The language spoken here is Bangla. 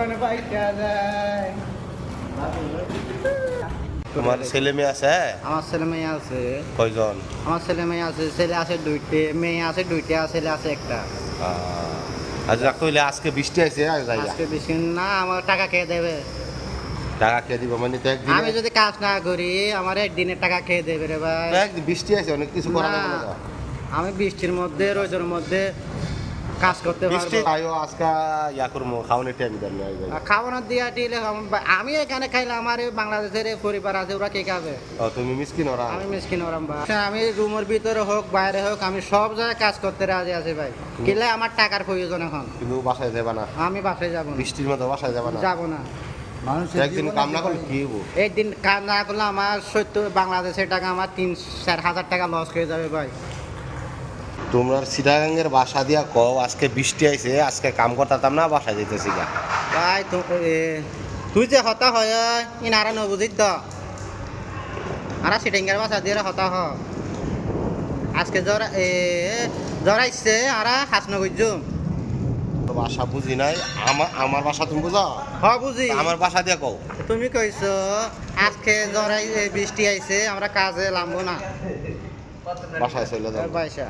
দোকানে পাইতে যায়। তোমার ছেলে মেয়ে আছে? আমার ছেলে মেয়ে আছে। কয়জন? আমার ছেলে মেয়ে আছে, ছেলে আছে দুইটে, মেয়ে আছে দুইটা, ছেলে আছে একটা। আজ রাখতে হইলে আজকে বৃষ্টি আছে আর যাই আজকে বেশি না, আমার টাকা খেয়ে দেবে। টাকা খেয়ে দিব মানে তো একদিন আমি যদি কাজ না করি আমার একদিনের টাকা খেয়ে দেবে রে ভাই। একদিন বৃষ্টি আছে অনেক কিছু করা যাবে না তো। আমি বৃষ্টির মধ্যে রোদের মধ্যে কাজ করতে বৃষ্টি পারবো। আয়ো আজকে ইয়া করবো খাওয়ানোর টাইম দেন না খাওয়ানোর দিয়া দিলে আমি এখানে খাইলে আমার এই বাংলাদেশের এই পরিবার আছে, ওরা কে খাবে? ও তুমি মিসকিন ওরা আমি মিসকিন ওরাম ভাই। আমি রুমের ভিতরে হোক বাইরে হোক আমি সব জায়গায় কাজ করতে রাজি আছি ভাই। কিলে আমার টাকার প্রয়োজন এখন। কিন্তু বাসায় যাবে না, আমি বাসায় যাবো না, বৃষ্টির মতো বাসায় যাবে না। যাবো না। একদিন কাম না করলে কি হবো? একদিন কাজ না করলে আমার 70 বাংলাদেশের টাকা আমার 3-4 হাজার টাকা লস হয়ে যাবে ভাই। তোমরা সিটাগাঙ্গের বাসা দিয়া কও আজকে বৃষ্টি আইছে, আজকে কাম করতাম না, বাসা যেতেছি গা। ভাই তুই যে হতা হয় ইনারা নবুঝিত তো আর সিটিংয়ের বাসা দিয়ে হতা হ আজকে জ্বর আইসছে আর হাস নগর বাসা বুঝি নাই, আমার বাসা তুমি বুঝো? হ বুঝি। আমার বাসা দিয়া কও। তুমি কইছো আজকে জ্বর বৃষ্টি আইছে আমরা কাজে লামবো না বাসায় চলে যাও। পয়সা